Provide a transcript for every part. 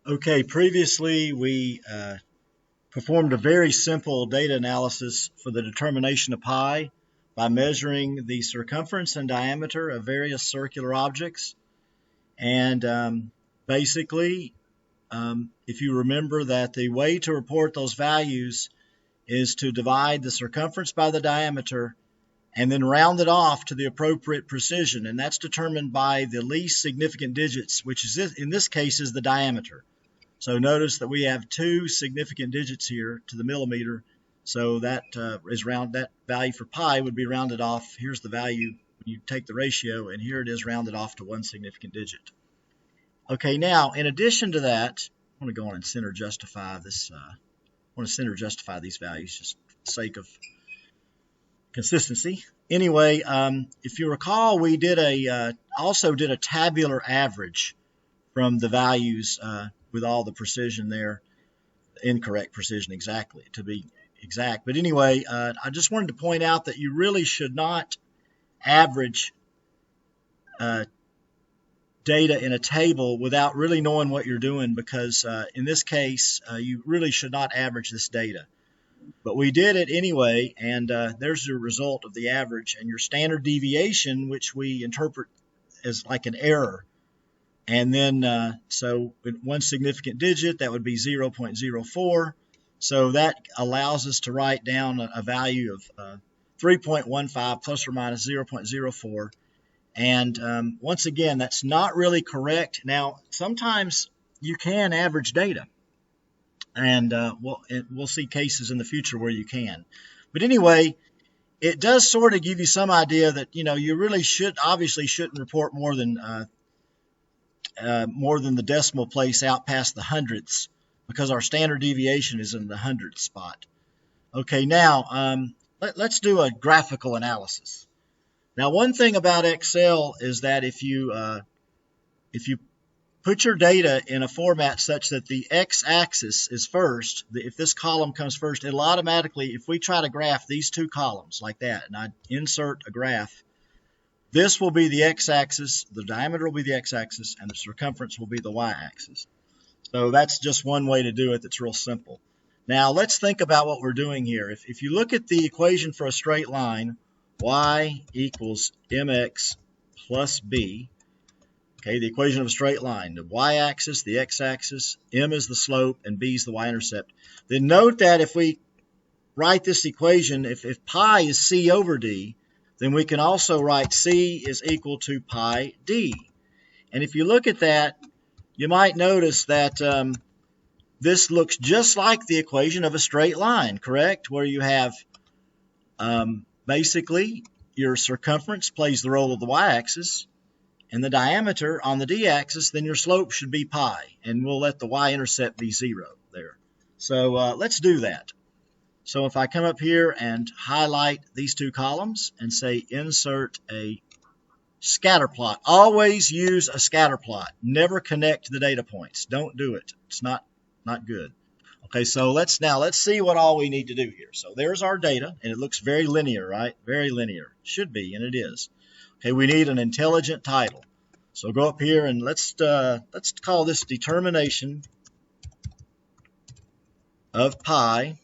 Okay, previously we performed a very simple data analysis for the determination of pi by measuring the circumference and diameter of various circular objects. And basically, if you remember that the way to report those values is to divide the circumference by the diameter and then round it off to the appropriate precision. And that's determined by the least significant digits, which is in this case is the diameter. So notice that we have two significant digits here to the millimeter. So that that value for pi would be rounded off. Here's the value when you take the ratio, and here it is rounded off to one significant digit. Okay, now in addition to that, I want to go on and center justify this. I want to center justify these values just for the sake of consistency. Anyway, if you recall, we did also did a tabular average from the values with all the precision there, incorrect precision exactly, to be exact. But anyway, I just wanted to point out that you really should not average data in a table without really knowing what you're doing, because in this case, you really should not average this data. But we did it anyway, and there's the result of the average, and your standard deviation, which we interpret as like an error. And then, so one significant digit, that would be 0.04. So that allows us to write down a value of 3.15 plus or minus 0.04. And once again, that's not really correct. Now, sometimes you can average data. And we'll see cases in the future where you can. But anyway, it does sort of give you some idea that, you know, you really obviously shouldn't report more than the decimal place out past the hundredths, because our standard deviation is in the hundredth spot. Okay, now let's do a graphical analysis. Now, one thing about Excel is that if you put your data in a format such that the x-axis is first, if this column comes first, it'll automatically, if we try to graph these two columns like that, and I insert a graph, this will be the x-axis, the diameter will be the x-axis, and the circumference will be the y-axis. So that's just one way to do it that's real simple. Now let's think about what we're doing here. If you look at the equation for a straight line, y equals mx plus b, okay, the equation of a straight line, the y-axis, the x-axis, m is the slope, and b is the y-intercept. Then note that if we write this equation, if pi is c over d, then we can also write c is equal to pi d. And if you look at that, you might notice that this looks just like the equation of a straight line, correct? Where you have basically your circumference plays the role of the y-axis, and the diameter on the d-axis, then your slope should be pi, and we'll let the y-intercept be 0 there. So let's do that. So if I come up here and highlight these two columns and say insert a scatter plot, always use a scatter plot. Never connect the data points. Don't do it. It's not good. Okay, so let's see what all we need to do here. So there's our data, and it looks very linear, right? Very linear. Should be, and it is. Okay, we need an intelligent title. So go up here and let's call this determination of pi,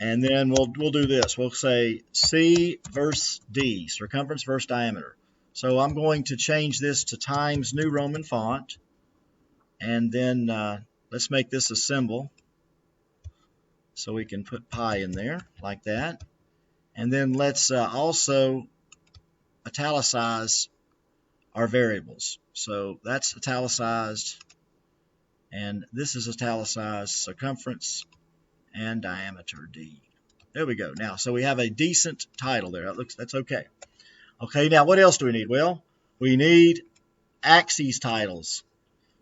and then we'll do this. We'll say C versus D, circumference versus diameter. So I'm going to change this to Times New Roman font, and then let's make this a symbol so we can put pi in there like that. And then let's also italicize our variables. So that's italicized, and this is italicized, circumference and diameter D. There we go. Now, so we have a decent title there. That's okay. Okay, now what else do we need? Well, we need axes titles.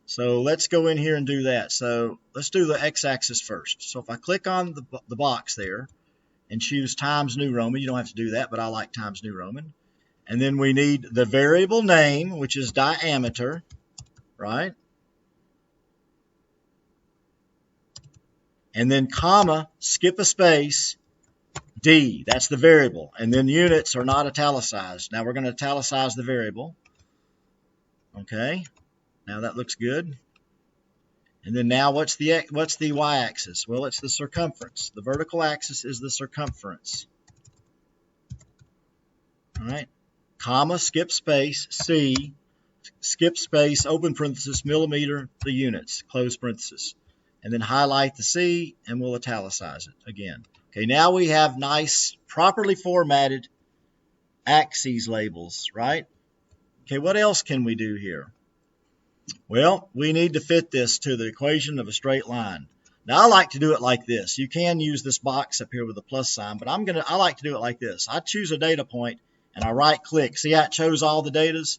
So let's go in here and do that. So let's do the x-axis first. So if I click on the box there and choose Times New Roman, you don't have to do that, but I like Times New Roman. And then we need the variable name, which is diameter, right? And then comma, skip a space, D, that's the variable. And then units are not italicized. Now we're going to italicize the variable. Okay, now that looks good. And then now what's the y-axis? Well, it's the circumference. The vertical axis is the circumference. All right, comma, skip space, C, skip space, open parenthesis, millimeter, the units, close parenthesis. And then highlight the C, and we'll italicize it again. Okay, now we have nice, properly formatted axes labels, right? Okay, what else can we do here? Well, we need to fit this to the equation of a straight line. Now, I like to do it like this. You can use this box up here with a plus sign, but I like to do it like this. I choose a data point, and I right-click. See how it chose all the datas?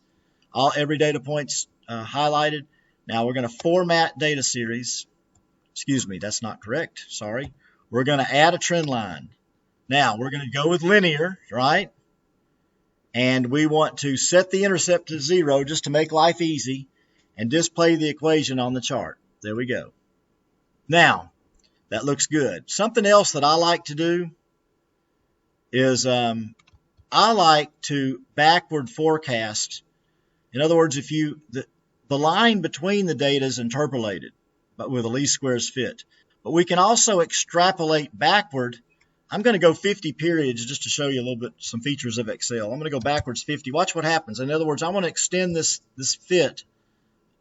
Every data point's highlighted. Now, we're going to format data series. Excuse me, that's not correct. Sorry. We're going to add a trend line. Now, we're going to go with linear, right? And we want to set the intercept to 0 just to make life easy and display the equation on the chart. There we go. Now, that looks good. Something else that I like to do is I like to backward forecast. In other words, if the line between the data is interpolated, but with a least squares fit. But we can also extrapolate backward. I'm going to go 50 periods just to show you a little bit some features of Excel. I'm going to go backwards 50. Watch what happens. In other words, I want to extend this fit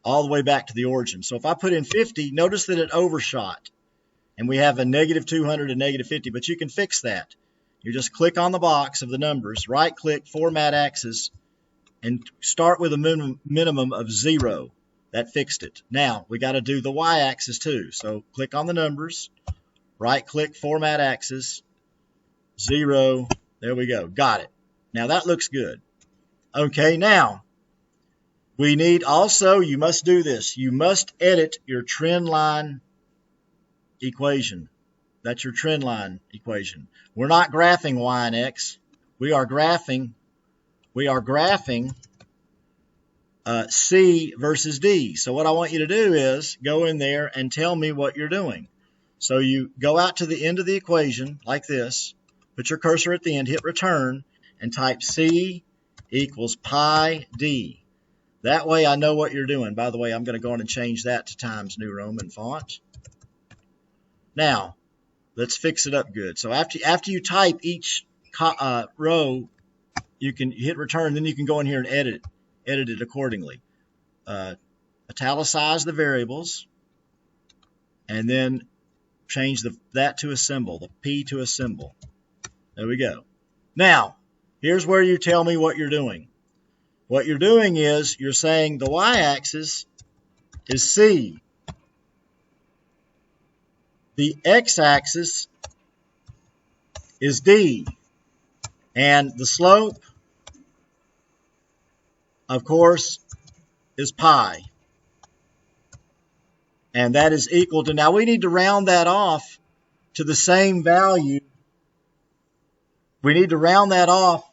all the way back to the origin. So if I put in 50, notice that it overshot. And we have a -200 and -50, but you can fix that. You just click on the box of the numbers, right-click, format axis, and start with a minimum of 0. That fixed it. Now, we got to do the y-axis too. So click on the numbers, right-click, format axis, 0. There we go. Got it. Now, that looks good. Okay, now, we need also, you must do this. You must edit your trend line equation. That's your trend line equation. We're not graphing y and x. We are graphing C versus D. So what I want you to do is go in there and tell me what you're doing. So you go out to the end of the equation like this, put your cursor at the end, hit return, and type C equals pi D. That way I know what you're doing. By the way, I'm going to go on and change that to Times New Roman font. Now, let's fix it up good. So after you type each row, you can hit return, then you can go in here and edit it accordingly. Italicize the variables, and then change that to a symbol, the P to a symbol. There we go. Now, here's where you tell me what you're doing. What you're doing is you're saying the y-axis is C. The x-axis is D. And the slope, of course, is pi. And that is equal to, now we need to round that off to the same value. We need to round that off.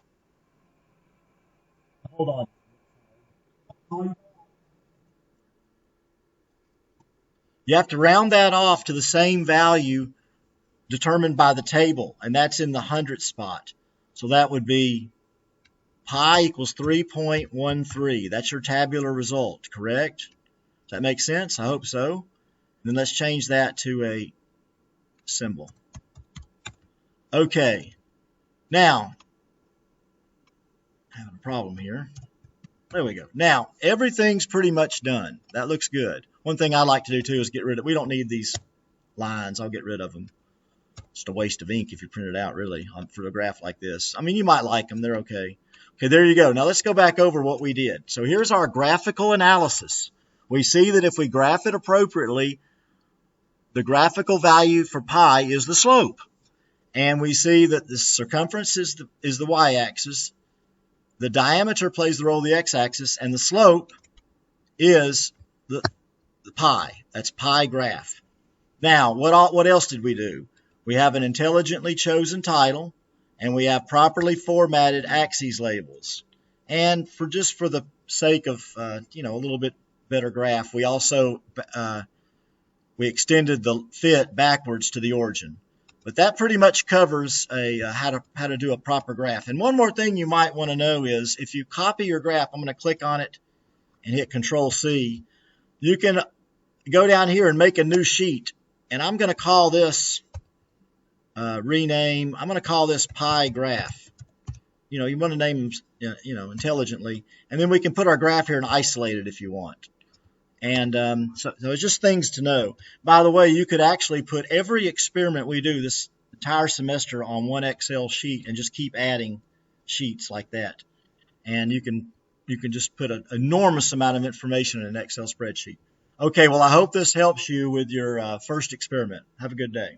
Hold on. You have to round that off to the same value determined by the table, and that's in the hundredth spot. So that would be pi equals 3.13. That's your tabular result, correct? Does that make sense? I hope so. Then let's change that to a symbol. Okay. Now, having a problem here. There we go. Now, everything's pretty much done. That looks good. One thing I like to do too is get rid of, we don't need these lines. I'll get rid of them. Just a waste of ink if you print it out, really, for a graph like this. I mean, you might like them. They're okay. Okay, there you go. Now let's go back over what we did. So here's our graphical analysis. We see that if we graph it appropriately, the graphical value for pi is the slope. And we see that the circumference is the y-axis. The diameter plays the role of the x-axis. And the slope is the pi. That's pi graph. Now, what else did we do? We have an intelligently chosen title, and we have properly formatted axes labels. And for the sake of a little bit better graph, we also we extended the fit backwards to the origin. But that pretty much covers how to do a proper graph. And one more thing you might want to know is if you copy your graph, I'm going to click on it and hit Control C. You can go down here and make a new sheet. And I'm going to call this, rename, I'm going to call this pie graph. You want to name them, intelligently. And then we can put our graph here and isolate it if you want. And so it's just things to know. By the way, you could actually put every experiment we do this entire semester on one Excel sheet and just keep adding sheets like that. And you can just put an enormous amount of information in an Excel spreadsheet. Okay, well, I hope this helps you with your first experiment. Have a good day.